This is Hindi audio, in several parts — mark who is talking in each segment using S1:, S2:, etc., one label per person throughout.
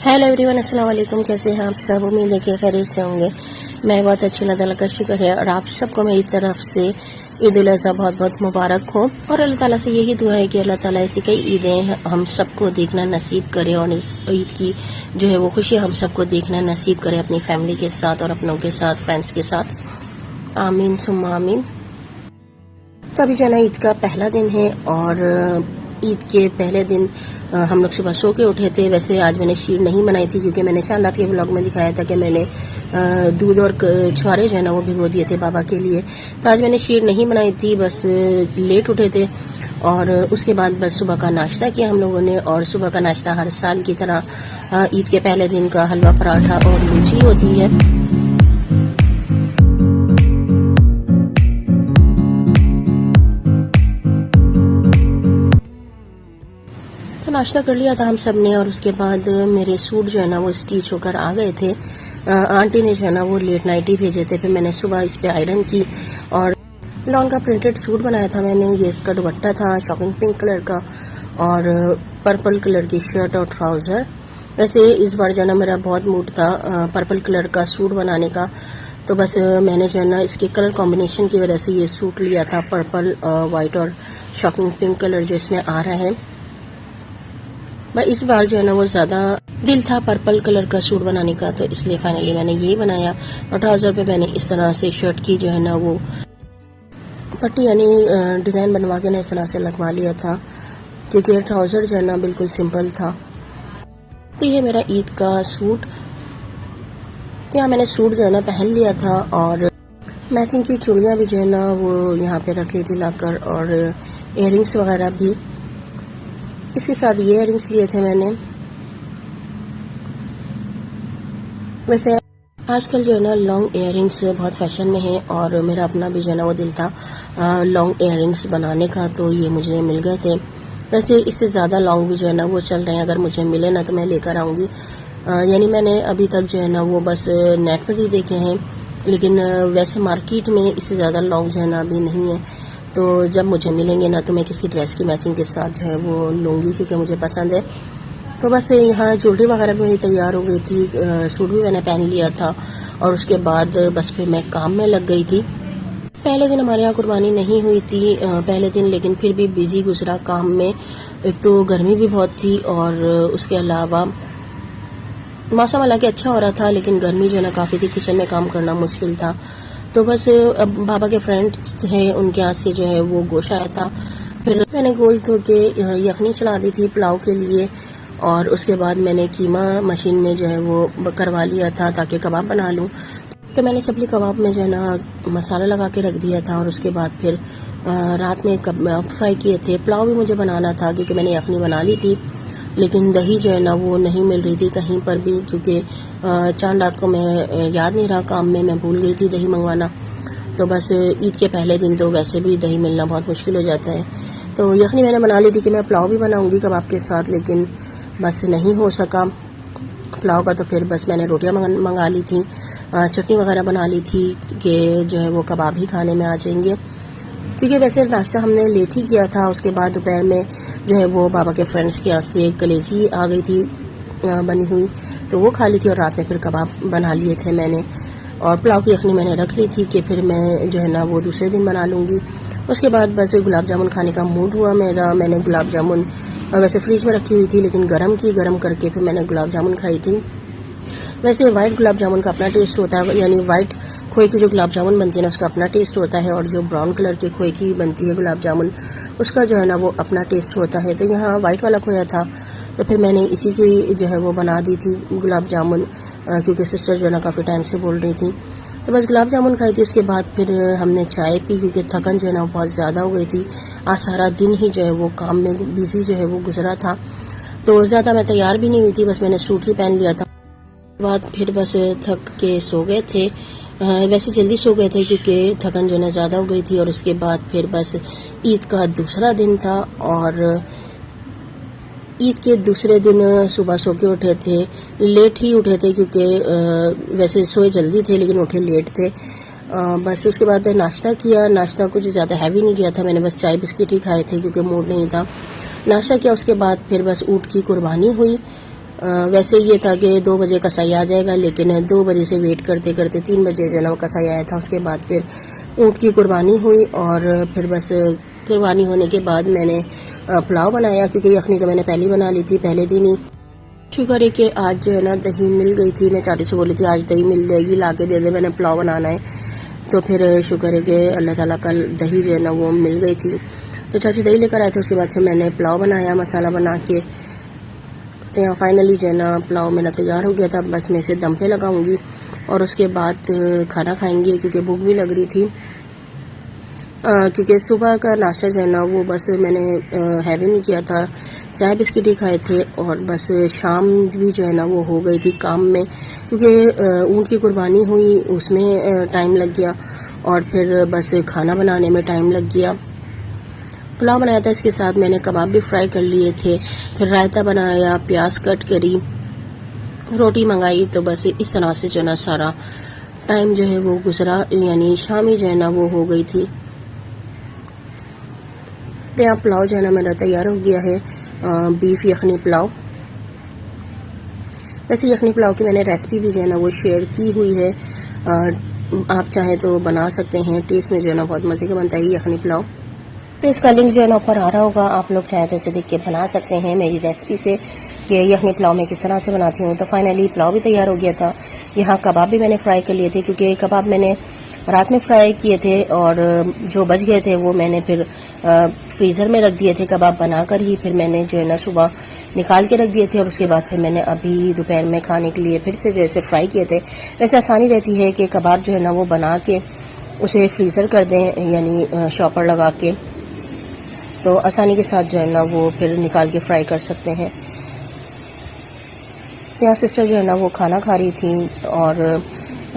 S1: हेलो एवरीवन, अस्सलाम वालेकुम। कैसे हैं आप सब? उम्मीद है कि खैरियत से होंगे। मैं बहुत अच्छी, अल्लाह ताला का शुक्र है। और आप सबको मेरी तरफ से ईद उल अज़हा बहुत बहुत मुबारक हो। और अल्लाह ताला से यही दुआ है कि अल्लाह ताला ऐसी कई ईदें हम सबको देखना नसीब करे और इस ईद की जो है वो खुशी हम सबको देखना नसीब करे अपनी फैमिली के साथ और अपनों के साथ, फ्रेंड्स के साथ। आमीन सुम्मा आमीन। तो अभी जो है ना ईद का पहला दिन है और ईद के पहले दिन हम लोग सुबह सो के उठे थे। वैसे आज मैंने शीर नहीं बनाई थी क्योंकि मैंने चांद रात के व्लॉग में दिखाया था कि मैंने दूध और छुआरे जो है ना वो भिगो दिए थे बाबा के लिए। तो आज मैंने शीर नहीं बनाई थी, बस लेट उठे थे और उसके बाद बस सुबह का नाश्ता किया हम लोगों ने। और सुबह का नाश्ता हर साल की तरह ईद के पहले दिन का हलवा पराठा और लूची होती है। तो नाश्ता कर लिया था हम सब ने और उसके बाद मेरे सूट जो है ना वो स्टिच होकर आ गए थे। आंटी ने जो है ना वो लेट नाइट ही भेजे थे। फिर मैंने सुबह इस पे आयरन की और लॉन्ग का प्रिंटेड सूट बनाया था मैंने। ये इसका दुपट्टा था शॉकिंग पिंक कलर का और पर्पल कलर की शर्ट और ट्राउजर। वैसे इस बार जो है ना मेरा बहुत मूड था पर्पल कलर का सूट बनाने का, तो बस मैंने जो है ना इसके कलर कॉम्बिनेशन की वजह से ये सूट लिया था। पर्पल, वाइट और शॉकिंग पिंक कलर जो इसमें आ रहा है। बस इस बार जो है ना वो ज़्यादा दिल था पर्पल कलर का सूट बनाने का, तो इसलिए फाइनली मैंने यही बनाया। और ट्राउज़र पे मैंने इस तरह से शर्ट की जो है ना वो पट्टी यानी डिज़ाइन बनवा के ना इस तरह से लगवा लिया था क्योंकि ट्राउज़र जो है ना बिल्कुल सिंपल था। तो ये मेरा ईद का सूट। तो यहाँ मैंने सूट जो है ना पहन लिया था और मैचिंग की चूड़ियाँ भी जो है ना वो यहाँ पे रख ली थी लाकर और इयररिंग्स वगैरह भी। इसके साथ ये इयररिंग्स लिए थे मैंने। वैसे आजकल जो है ना लॉन्ग इयररिंग्स बहुत फैशन में है और मेरा अपना भी जो है ना वो दिल था लॉन्ग इयररिंग्स बनाने का, तो ये मुझे मिल गए थे। वैसे इससे ज़्यादा लॉन्ग भी जो है ना वो चल रहे हैं, अगर मुझे मिले ना तो मैं लेकर आऊँगी। यानी मैंने अभी तक जो है ना वो बस नेट पर ही देखे हैं, लेकिन वैसे मार्केट में इससे ज़्यादा लॉन्ग जो है ना अभी नहीं है। तो जब मुझे मिलेंगे ना तो मैं किसी ड्रेस की मैचिंग के साथ जो है वो लूँगी क्योंकि मुझे पसंद है। तो बस यहाँ ज्वेलरी वगैरह भी मेरी तैयार हो गई थी, सूट भी मैंने पहन लिया था और उसके बाद बस फिर मैं काम में लग गई थी। पहले दिन हमारे यहाँ कुर्बानी नहीं हुई थी पहले दिन, लेकिन फिर भी बिजी गुजरा काम में। एक तो गर्मी भी बहुत थी और उसके अलावा मौसम हालांकि अच्छा हो रहा था, लेकिन गर्मी जो है ना काफ़ी थी, किचन में काम करना मुश्किल था। तो बस अब बाबा के फ्रेंड्स थे, उनके यहाँ से जो है वो गोश्त आया था। फिर मैंने गोश्त धो के यखनी चला दी थी पुलाव के लिए और उसके बाद मैंने कीमा मशीन में जो है वो करवा लिया था ताकि कबाब बना लूँ। तो मैंने चपली कबाब में जो है ना मसाला लगा के रख दिया था और उसके बाद फिर रात में कबाब फ्राई किए थे। पुलाव भी मुझे बनाना था क्योंकि मैंने यखनी बना ली थी, लेकिन दही जो है ना वो नहीं मिल रही थी कहीं पर भी क्योंकि चांद रात को मैं याद नहीं रहा काम में, मैं भूल गई थी दही मंगवाना। तो बस ईद के पहले दिन तो वैसे भी दही मिलना बहुत मुश्किल हो जाता है। तो यखनी मैंने बना ली थी कि मैं पुलाव भी बनाऊंगी कबाब के साथ, लेकिन बस नहीं हो सका पुलाव का। तो फिर बस मैंने रोटियां मंगा ली थी, चटनी वगैरह बना ली थी कि जो है वो कबाब ही खाने में आ जाएंगे क्योंकि वैसे नाश्ता हमने लेट ही किया था। उसके बाद दोपहर में जो है वो बाबा के फ्रेंड्स के यहाँ से कलेजी आ गई थी बनी हुई, तो वो खा ली थी और रात में फिर कबाब बना लिए थे मैंने। और पुलाव की यखनी मैंने रख ली थी कि फिर मैं जो है ना वो दूसरे दिन बना लूँगी। उसके बाद बस गुलाब जामुन खाने का मूड हुआ मेरा। मैंने गुलाब जामुन वैसे फ्रिज में रखी हुई थी लेकिन गर्म करके फिर मैंने गुलाब जामुन खाई थी। वैसे वाइट गुलाब जामुन का अपना टेस्ट होता है, यानी वाइट खोए की जो गुलाब जामुन बनती है ना उसका अपना टेस्ट होता है, और जो ब्राउन कलर के खोए की बनती है गुलाब जामुन उसका जो है ना वो अपना टेस्ट होता है। तो यहाँ वाइट वाला खोया था तो फिर मैंने इसी की जो है वो बना दी थी गुलाब जामुन क्योंकि सिस्टर जो है ना काफ़ी टाइम से बोल रही थी। तो बस गुलाब जामुन खाई थी। उसके बाद फिर हमने चाय पी क्योंकि थकन जो है ना बहुत ज़्यादा हो गई थी। आज सारा दिन ही जो है वो काम में बिजी जो है वो गुजरा था, तो ज़्यादा मैं तैयार भी नहीं हुई थी, बस मैंने सूट ही पहन लिया था। बाद फिर बस थक के सो गए थे। वैसे जल्दी सो गए थे क्योंकि थकन जो है ज़्यादा हो गई थी। और उसके बाद फिर बस ईद का दूसरा दिन था और ईद के दूसरे दिन सुबह सो के उठे थे, लेट ही उठे थे क्योंकि वैसे सोए जल्दी थे लेकिन उठे लेट थे। बस उसके बाद नाश्ता किया। नाश्ता कुछ ज़्यादा हैवी नहीं किया था मैंने, बस चाय बिस्किट ही खाए थे क्योंकि मूड नहीं था। नाश्ता किया, उसके बाद फिर बस ऊँट की कुर्बानी हुई वैसे ये था कि 2 बजे कसाई आ जाएगा, लेकिन 2 बजे से वेट करते करते 3 बजे जो है ना वो कसाई आया था। उसके बाद फिर ऊँट की कुर्बानी हुई और फिर बस कुर्बानी होने के बाद मैंने पुलाव बनाया, क्योंकि यखनी तो मैंने पहले ही बना ली थी पहले दिन ही। शुक्र है कि आज जो है ना दही मिल गई थी। मैं चाची से बोली थी आज दही मिल जाएगी, ला के दे दे, मैंने पुलाव बनाना है। तो फिर शुक्र है कि अल्लाह ताला कल दही जो है ना वो मिल गई थी। तो चाची दही लेकर आए थे। उसके बाद फिर मैंने पुलाव बनाया मसाला बना के। तो यहाँ फाइनली जो है ना पुलाव मेरा तैयार हो गया था। बस मैं इसे दम पे लगाऊंगी और उसके बाद खाना खाएंगे, क्योंकि भूख भी लग रही थी। क्योंकि सुबह का नाश्ता जो है ना वो बस मैंने हैवी नहीं किया था, चाय बिस्किट ही खाए थे। और बस शाम भी जो है ना वो हो गई थी काम में, क्योंकि ऊँट की कुर्बानी हुई उसमें टाइम लग गया और फिर बस खाना बनाने में टाइम लग गया। पुलाव बनाया था, इसके साथ मैंने कबाब भी फ्राई कर लिए थे, फिर रायता बनाया, प्याज कट करी, रोटी मंगाई। तो बस इस तरह से जो है ना सारा टाइम जो है वो गुजरा, यानी शाम ही जो है ना वो हो गई थी। तो यहाँ पुलाव जो है ना मेरा तैयार हो गया है, बीफ यखनी पुलाव। वैसे यखनी पुलाव की मैंने रेसिपी भी जो है ना वो शेयर की हुई है, आप चाहें तो बना सकते हैं। टेस्ट में जो है ना बहुत मज़े का बनता है यखनी पुलाव। तो इसका लिंक जो है ना ऊपर आ रहा होगा, आप लोग चाहें तो इसे देख के बना सकते हैं मेरी रेसिपी से कि यखनी पुलाव मैं किस तरह से बनाती हूँ। तो फाइनली पुलाव भी तैयार हो गया था। यहाँ कबाब भी मैंने फ्राई कर लिए थे, क्योंकि कबाब मैंने रात में फ्राई किए थे और जो बच गए थे वो मैंने फिर फ्रीज़र में रख दिए थे कबाब बनाकर ही। फिर मैंने जो है ना सुबह निकाल के रख दिए थे और उसके बाद फिर मैंने अभी दोपहर में खाने के लिए फिर से जो है फ्राई किए थे। वैसे आसानी रहती है कि कबाब जो है ना वो बना के उसे फ्रीज़र कर दें, यानी शॉपर लगा के, तो आसानी के साथ जो है ना वो फिर निकाल के फ्राई कर सकते हैं। तो यहाँ सिस्टर जो है ना वो खाना खा रही थी और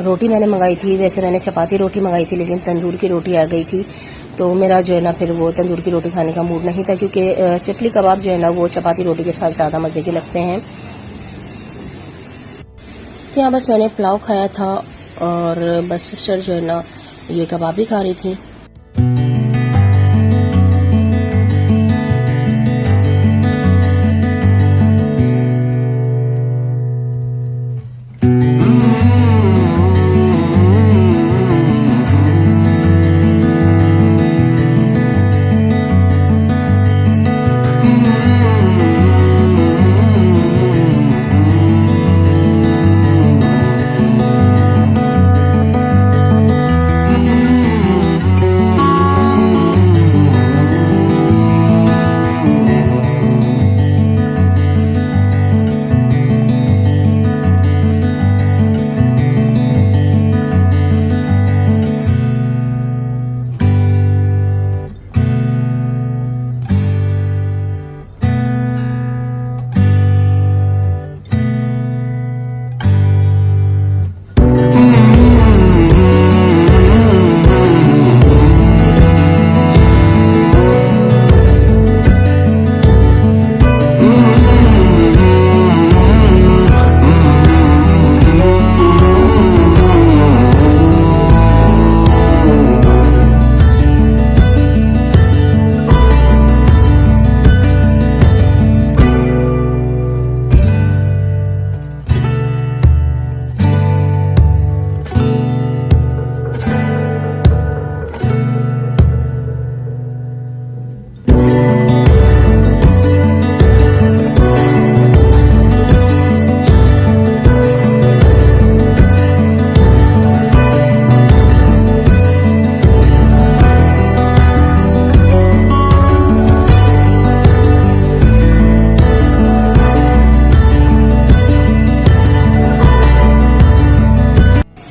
S1: रोटी मैंने मंगाई थी। वैसे मैंने चपाती रोटी मंगाई थी, लेकिन तंदूर की रोटी आ गई थी। तो मेरा जो है ना फिर वो तंदूर की रोटी खाने का मूड नहीं था, क्योंकि चपली कबाब जो है ना वो चपाती रोटी के साथ ज़्यादा मज़े के लगते हैं। तो यहाँ बस मैंने पुलाव खाया था और बस सिस्टर जो है ना ये कबाब भी खा रही थी।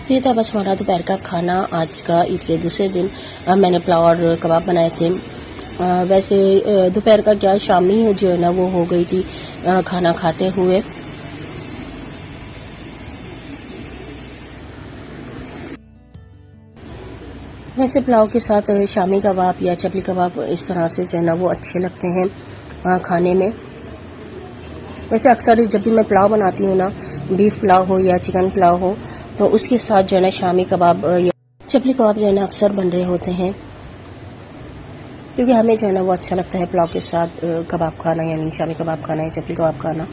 S1: ये था बस हमारा दोपहर का खाना आज का ईद के दूसरे दिन। मैंने पुलाव और कबाब बनाए थे। वैसे दोपहर का क्या, शामी जो है ना वो हो गई थी खाना खाते हुए। वैसे पुलाव के साथ शामी कबाब या चपली कबाब इस तरह से जो है ना वो अच्छे लगते हैं खाने में। वैसे अक्सर जब भी मैं पुलाव बनाती हूँ ना, बीफ पुलाव हो या चिकन पुलाव हो, तो उसके साथ जो है ना शामी कबाब या चपली कबाब जो है ना अक्सर बन रहे होते हैं, क्योंकि हमें जो है ना वो अच्छा लगता है पुलाव के साथ कबाब खाना, यानी शामी कबाब खाना या चपली कबाब खाना।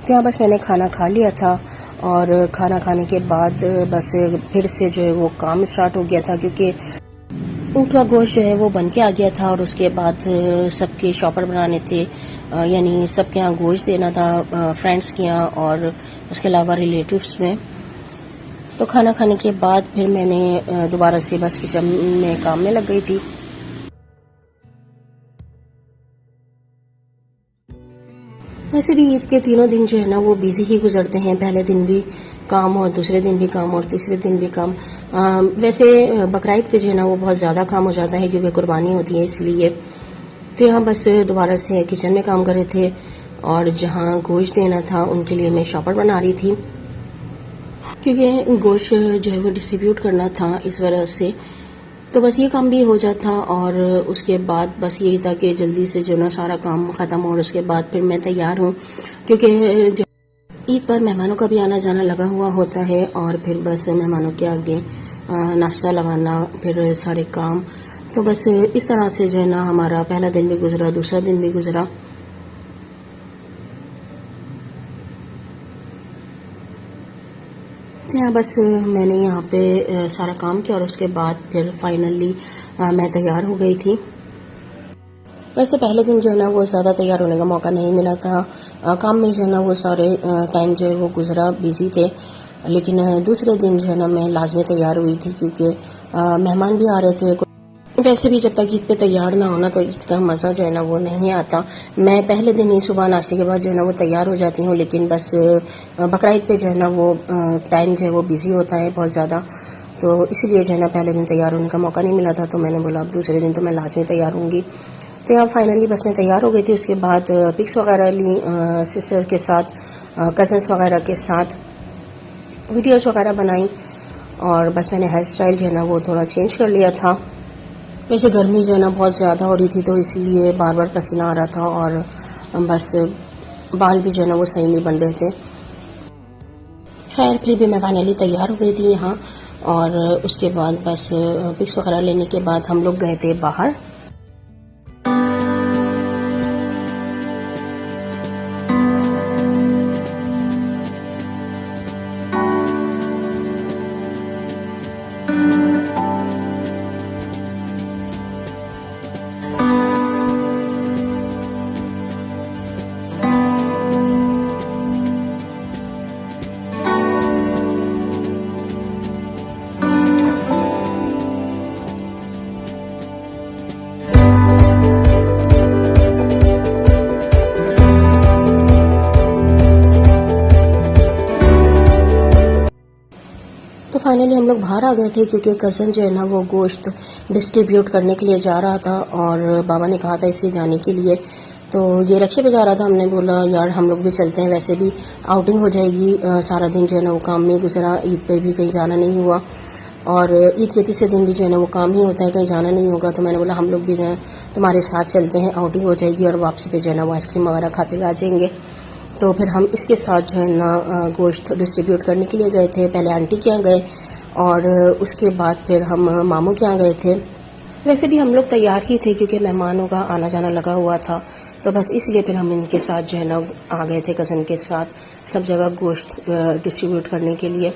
S1: तो यहाँ बस मैंने खाना खा लिया था और खाना खाने के बाद बस फिर से जो है वो काम स्टार्ट हो गया था, क्योंकि ऊँट का गोश्त जो है वो बन के आ गया था और उसके बाद सबके शॉपर बनाने थे, यानी सबके यहाँ गोश्त देना था, फ्रेंड्स के यहाँ और उसके अलावा रिलेटिव्स में। तो खाना खाने के बाद फिर मैंने दोबारा से बस किचन में काम में लग गई थी। वैसे भी ईद के तीनों दिन जो है ना वो बिजी ही गुजरते हैं, पहले दिन भी काम और दूसरे दिन भी काम और तीसरे दिन भी काम। वैसे बकरीद पे जो है ना वो बहुत ज़्यादा काम हो जाता है क्योंकि कुर्बानी होती है, इसलिए। तो यहाँ बस दोबारा से किचन में काम कर रहे थे और जहाँ गोश्त देना था उनके लिए मैं शॉपर बना रही थी, क्योंकि गोश्त जो है वो डिस्ट्रीब्यूट करना था, इस वजह से। तो बस ये काम भी हो जाता और उसके बाद बस यही था कि जल्दी से जो ना सारा काम ख़त्म हो और उसके बाद फिर मैं तैयार हूँ, क्योंकि ईद पर मेहमानों का भी आना जाना लगा हुआ होता है और फिर बस मेहमानों के आगे नाश्ता लगाना, फिर सारे काम। तो बस इस तरह से जो है ना हमारा पहला दिन भी गुजरा, दूसरा दिन भी गुजरा। तो यहाँ बस मैंने यहाँ पे सारा काम किया और उसके बाद फिर फाइनली मैं तैयार हो गई थी। वैसे पहले दिन जो है ना वो ज़्यादा तैयार होने का मौका नहीं मिला था, काम में जो है ना वो सारे टाइम जो है वो गुजरा, बिजी थे। लेकिन दूसरे दिन जो है ना मैं लाजमी तैयार हुई थी, क्योंकि मेहमान भी आ रहे थे। वैसे भी जब तक ईद पे तैयार ना होना तो ईद का मज़ा जो है ना वो नहीं आता। मैं पहले दिन ही सुबह नाश्ते के बाद जो है ना वो तैयार हो जाती हूँ, लेकिन बस बकरीद पे जो है ना वो टाइम जो है वो बिजी होता है बहुत ज़्यादा, तो इसलिए जो है ना पहले दिन तैयार होने का मौका नहीं मिला था। तो मैंने बोला अब दूसरे दिन तो मैं लाजमी तैयार होंगी। तो यहाँ फाइनली बस मैं तैयार हो गई थी। उसके बाद पिक्स वगैरह ली सिस्टर के साथ, कज़न्स वगैरह के साथ, वीडियोज़ वगैरह बनाई और बस मैंने हेयर स्टाइल जो है ना वो थोड़ा चेंज कर लिया था। वैसे गर्मी जो है ना बहुत ज़्यादा हो रही थी, तो इसलिए बार बार पसीना आ रहा था और बस बाल भी जो है ना वो सही नहीं बन रहे थे। खैर फिर भी मैं फाइनली तैयार हो गई थी यहाँ, और उसके बाद बस पिक्स वगैरह लेने के बाद हम लोग गए थे बाहर। तो फाइनली हम लोग बाहर आ गए थे, क्योंकि कज़न जो है ना वो गोश्त डिस्ट्रीब्यूट करने के लिए जा रहा था और बाबा ने कहा था इससे जाने के लिए। तो ये रिक्शे पे जा रहा था, हमने बोला यार हम लोग भी चलते हैं, वैसे भी आउटिंग हो जाएगी। सारा दिन जो है ना वो काम में गुजरा, ईद पे भी कहीं जाना नहीं हुआ और ईद के तीसरे दिन भी जो है ना वो काम ही होता है, कहीं जाना नहीं होगा। तो मैंने बोला हम लोग भी तुम्हारे साथ चलते हैं, आउटिंग हो जाएगी और वापसी पे जो है ना वो आइसक्रीम वगैरह खाते हुए आ जाएंगे। तो फिर हम इसके साथ जो है ना गोश्त डिस्ट्रीब्यूट करने के लिए गए थे। पहले आंटी के यहाँ गए और उसके बाद फिर हम मामू के यहाँ गए थे। वैसे भी हम लोग तैयार ही थे क्योंकि मेहमानों का आना जाना लगा हुआ था, तो बस इसलिए फिर हम इनके साथ जो है ना आ गए थे, कज़न के साथ सब जगह गोश्त डिस्ट्रीब्यूट करने के लिए।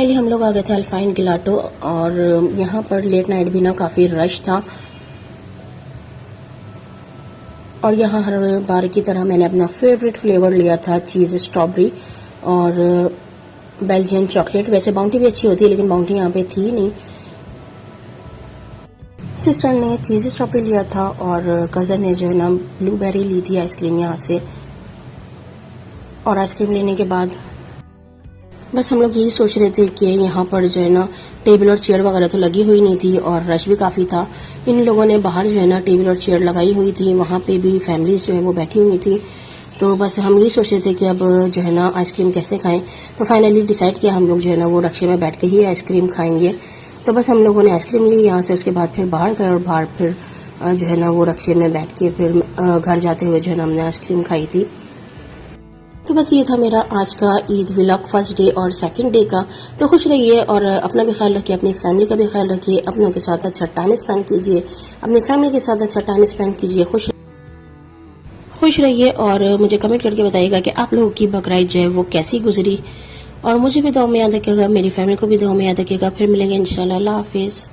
S1: फाइनली हम लोग आ गए थे अल्फाइन गिलाटो और यहाँ पर लेट नाइट भी ना काफ़ी रश था। और यहाँ हर बार की तरह मैंने अपना फेवरेट फ्लेवर लिया था चीज़ स्ट्रॉबेरी और बेल्जियन चॉकलेट। वैसे बाउंटी भी अच्छी होती है लेकिन बाउंटी यहाँ पे थी नहीं। सिस्टर ने चीज़ स्ट्रॉबेरी लिया था और कज़न ने जो है ना ब्लूबेरी ली थी आइसक्रीम यहाँ से। और आइसक्रीम लेने के बाद बस हम लोग यही सोच रहे थे कि यहाँ पर जो है ना टेबल और चेयर वगैरह तो लगी हुई नहीं थी और रश भी काफ़ी था। इन लोगों ने बाहर जो है ना टेबल और चेयर लगाई हुई थी, वहाँ पे भी फैमिलीज जो है वो बैठी हुई थी। तो बस हम यही सोच रहे थे कि अब जो है ना आइसक्रीम कैसे खाएं। तो फाइनली डिसाइड किया हम लोग जो है ना वो रक्शे में बैठ के ही आइसक्रीम खाएंगे। तो बस हम लोगों ने आइसक्रीम ली यहाँ से, उसके बाद फिर बाहर गए और बाहर फिर जो है ना वो रक्शे में बैठ के फिर घर जाते हुए जो है ना हमने आइसक्रीम खाई थी। तो बस ये था मेरा आज का ईद व्लॉग फर्स्ट डे और सेकंड डे का। तो खुश रहिए और अपना भी ख्याल रखिए, अपनी फैमिली का भी ख्याल रखिए, अपनों के साथ अच्छा टाइम स्पेंड कीजिए, अपनी फैमिली के साथ अच्छा टाइम स्पेंड कीजिए। खुश रहिए और मुझे कमेंट करके बताइएगा कि आप लोगों की बकरीद जो है वो कैसी गुजरी। और मुझे भी दुआ में याद रखिएगा, मेरी फैमिली को भी दुआ में याद रखिएगा। फिर मिलेंगे इंशाल्लाह। अल्लाह हाफिज़।